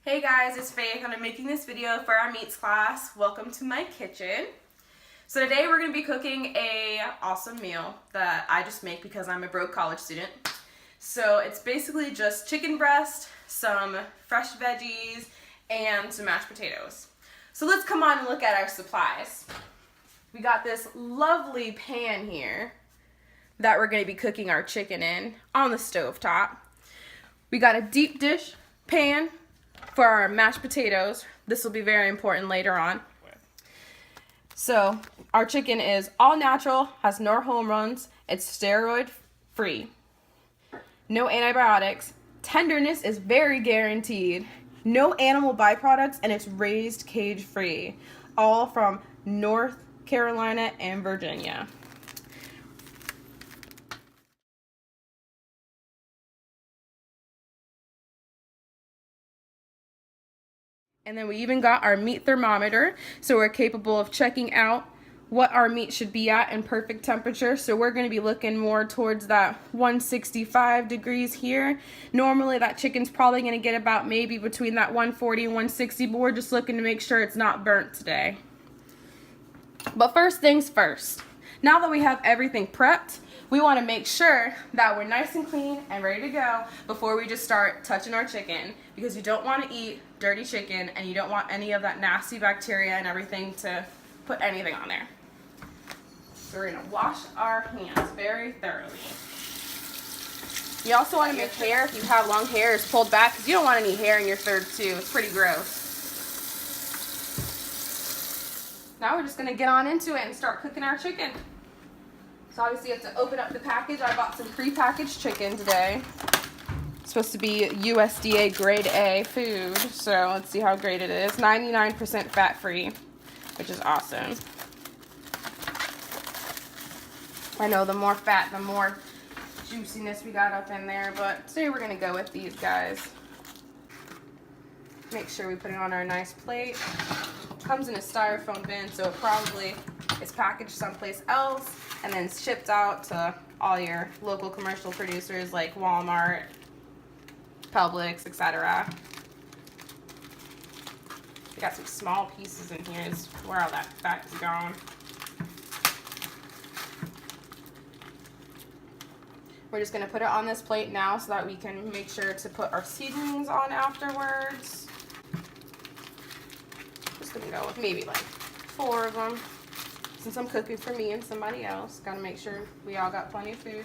Hey guys, it's Faith and I'm making this video for our meats class. Welcome to my kitchen. So today we're going to be cooking a awesome meal that I just make because I'm a broke college student. So it's basically just chicken breast, some fresh veggies, and some mashed potatoes. So let's come on and look at our supplies. We got this lovely pan here that we're going to be cooking our chicken in on the stove top. We got a deep dish pan for our mashed potatoes. This will be very important later on. So our chicken is all natural, has no hormones, it's steroid free, no antibiotics, tenderness is very guaranteed, no animal byproducts, and it's raised cage free, all from North Carolina and Virginia. And then we even got our meat thermometer, so we're capable of checking out what our meat should be at in perfect temperature. So we're going to be looking more towards that 165 degrees here. Normally that chicken's probably going to get about maybe between that 140 and 160, but we're just looking to make sure it's not burnt today. But first things first, now that we have everything prepped, we want to make sure that we're nice and clean and ready to go before we just start touching our chicken, because you don't want to eat dirty chicken and you don't want any of that nasty bacteria and everything to put anything on there. So we're going to wash our hands very thoroughly. You also want to make hair, if you have long hair, is pulled back because you don't want any hair in your third too. It's pretty gross. Now we're just going to get on into it and start cooking our chicken. So obviously you have to open up the package. I bought some pre-packaged chicken today. It's supposed to be USDA grade A food, so let's see how great it is. 99% fat-free, which is awesome. I know the more fat, the more juiciness we got up in there, but today we're going to go with these guys. Make sure we put it on our nice plate. It comes in a styrofoam bin, so it probably is packaged someplace else and then shipped out to all your local commercial producers like Walmart, Publix, etc. We got some small pieces in here. Is where all that fat is gone. We're just going to put it on this plate now so that we can make sure to put our seasonings on afterwards. Just going to go with maybe like 4 of them. Since I'm cooking for me and somebody else, got to make sure we all got plenty of food.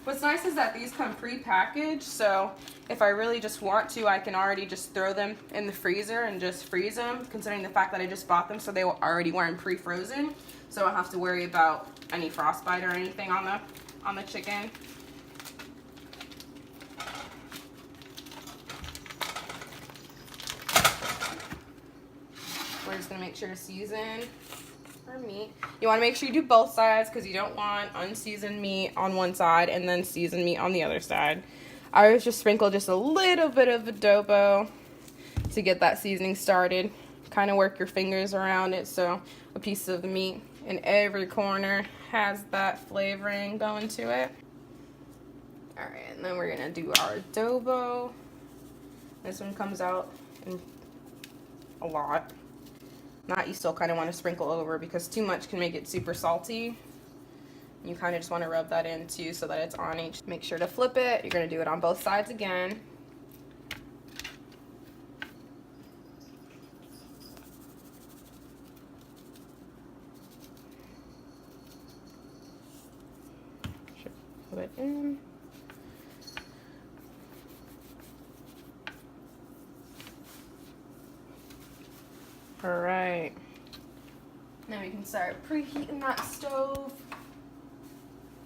What's nice is that these come pre-packaged, so if I really just want to, I can already just throw them in the freezer and just freeze them, considering the fact that I just bought them, so they already weren't pre-frozen, so I don't have to worry about any frostbite or anything on the chicken. We're just gonna make sure to season our meat. You want to make sure you do both sides because you don't want unseasoned meat on one side and then seasoned meat on the other side. I always just sprinkle just a little bit of adobo to get that seasoning started. Kind of work your fingers around it so a piece of the meat in every corner has that flavoring going to it. Alright, and then we're going to do our adobo. This one comes out in a lot. Not, you still kind of want to sprinkle over because too much can make it super salty. You kind of just want to rub that in too so that it's on each. Make sure to flip it. You're going to do it on both sides again. Put it in. Alright. Then we can start preheating that stove.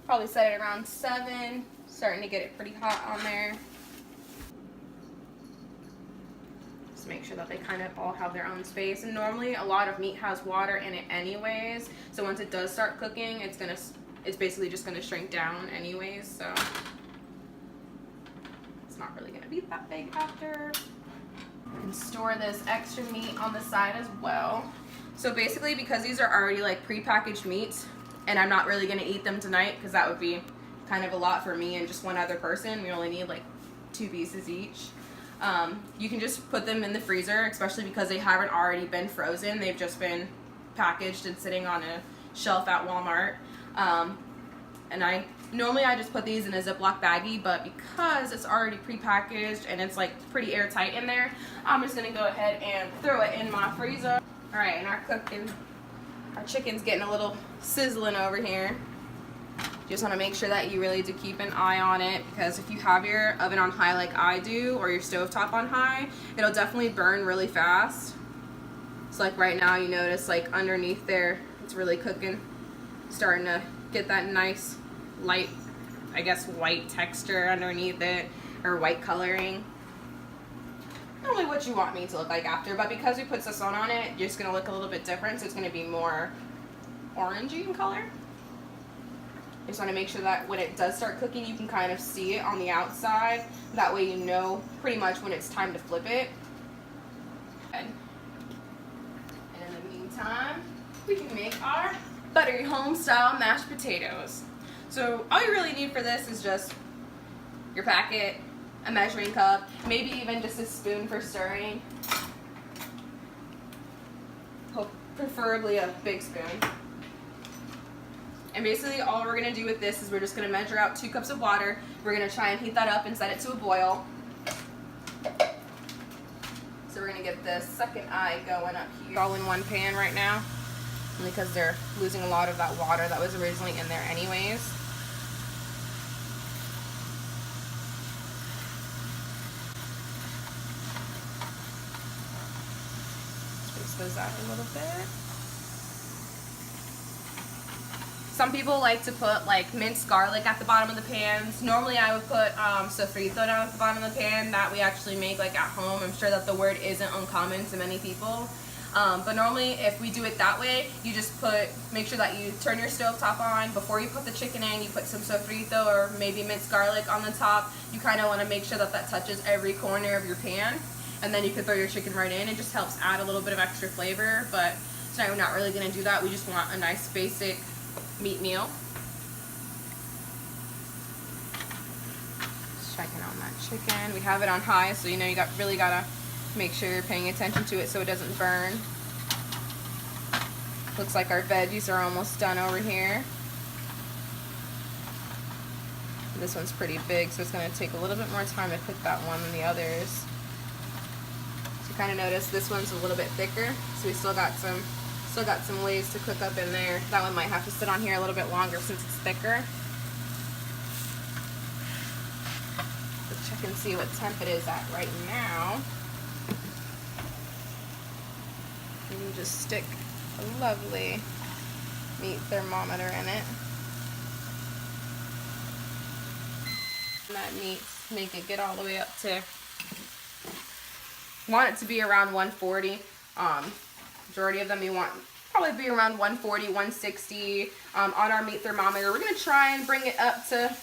Probably set it around 7. Starting to get it pretty hot on there. Just make sure that they kind of all have their own space. And normally a lot of meat has water in it anyways. So once it does start cooking, it's basically just gonna shrink down anyways. So it's not really gonna be that big after. And store this extra meat on the side as well. So basically, because these are already like pre-packaged meats and I'm not really going to eat them tonight because that would be kind of a lot for me and just one other person, we only need like 2 pieces each. You can just put them in the freezer, especially because they haven't already been frozen. They've just been packaged and sitting on a shelf at Walmart. And normally I just put these in a Ziploc baggie, but because it's already prepackaged and it's like pretty airtight in there, I'm just gonna go ahead and throw it in my freezer. All right, and our chicken's getting a little sizzling over here. You just want to make sure that you really do keep an eye on it, because if you have your oven on high like I do, or your stovetop on high, it'll definitely burn really fast. So like right now, you notice like underneath there, it's really cooking, starting to get that nice light, I guess, white texture underneath it, or white coloring. Not really what you want me to look like after, but because we put Sazón on it, you're just going to look a little bit different, so it's going to be more orangey in color. You just want to make sure that when it does start cooking, you can kind of see it on the outside. That way you know pretty much when it's time to flip it. And in the meantime, we can make our buttery home-style mashed potatoes. So all you really need for this is just your packet, a measuring cup, maybe even just a spoon for stirring. Preferably a big spoon. And basically all we're going to do with this is we're just going to measure out 2 cups of water. We're going to try and heat that up and set it to a boil. So we're going to get the second eye going up here. All in one pan right now, only because they're losing a lot of that water that was originally in there anyways. Space those out a little bit. Some people like to put like minced garlic at the bottom of the pans. Normally I would put sofrito down at the bottom of the pan that we actually make like at home. I'm sure that the word isn't uncommon to many people. But normally if we do it that way, you just make sure that you turn your stove top on. Before you put the chicken in, you put some sofrito or maybe minced garlic on the top. You kind of want to make sure that that touches every corner of your pan. And then you can throw your chicken right in. It just helps add a little bit of extra flavor. But tonight we're not really going to do that. We just want a nice basic meat meal. Just checking on that chicken. We have it on high, so you know you really gotta make sure you're paying attention to it so it doesn't burn. Looks like our veggies are almost done over here. This one's pretty big, so it's gonna take a little bit more time to cook that one than the others. So you kind of notice this one's a little bit thicker, so we still got some ways to cook up in there. That one might have to sit on here a little bit longer since it's thicker. Let's check and see what temp it is at right now. You can just stick a lovely meat thermometer in it. And that meat, make it get all the way up to, want it to be around 140. Majority of them you want probably be around 140, 160 on our meat thermometer. We're going to try and bring it up to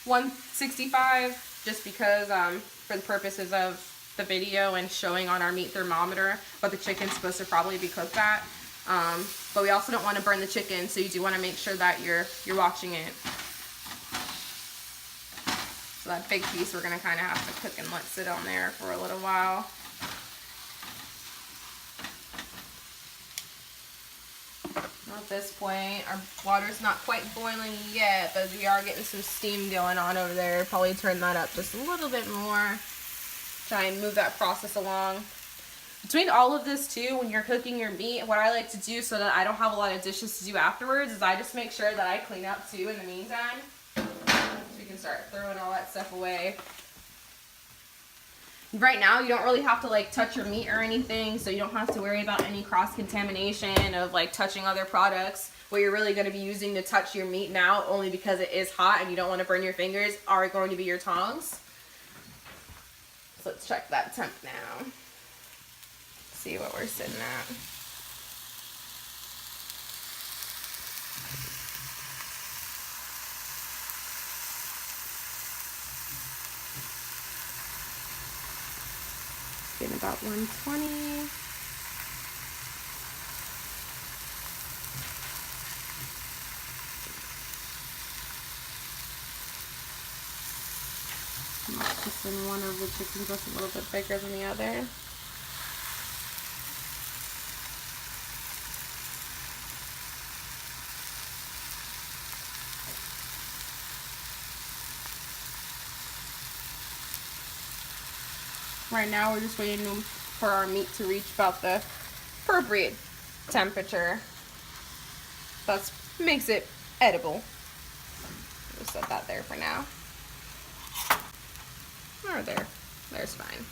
165 just because for the purposes of the video and showing on our meat thermometer what the chicken's supposed to probably be cooked at. But we also don't want to burn the chicken, so you do want to make sure that you're watching it. So that big piece we're going to kind of have to cook and let sit on there for a little while. At this point, our water's not quite boiling yet, but we are getting some steam going on over there. Probably turn that up just a little bit more. Try and move that process along. Between all of this too, when you're cooking your meat, what I like to do so that I don't have a lot of dishes to do afterwards is I just make sure that I clean up too in the meantime. So you can start throwing all that stuff away. Right now, you don't really have to like touch your meat or anything, so you don't have to worry about any cross-contamination of like touching other products. What you're really going to be using to touch your meat now, only because it is hot and you don't want to burn your fingers, are going to be your tongs. So let's check that temp now. See what we're sitting at. Getting about 120. Just in one of the chickens that's a little bit bigger than the other. Right now we're just waiting for our meat to reach about the appropriate temperature. That makes it edible. Just set that there for now. Or there. There's fine.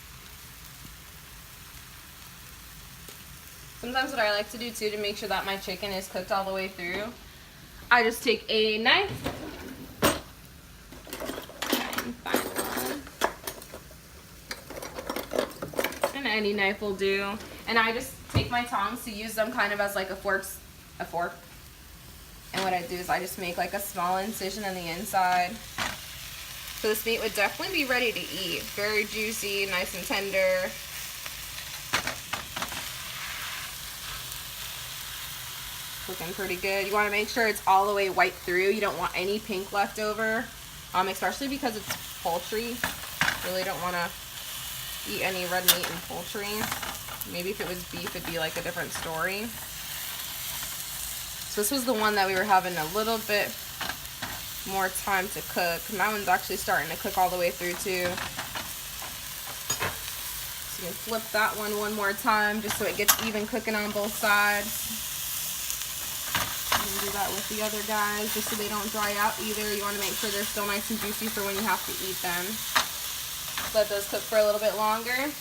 Sometimes what I like to do too to make sure that my chicken is cooked all the way through, I just take a knife. And any knife will do. And I just take my tongs to use them kind of as like a fork. And what I do is I just make like a small incision on the inside. So this meat would definitely be ready to eat. Very juicy, nice and tender. Looking pretty good. You want to make sure it's all the way white through. You don't want any pink left over, especially because it's poultry. Really don't want to eat any red meat in poultry. Maybe if it was beef, it'd be like a different story. So this was the one that we were having a little bit more time to cook. And that one's actually starting to cook all the way through too. So you can flip that one more time just so it gets even cooking on both sides. Do that with the other guys just so they don't dry out either. You want to make sure they're still nice and juicy for when you have to eat them. Let those cook for a little bit longer.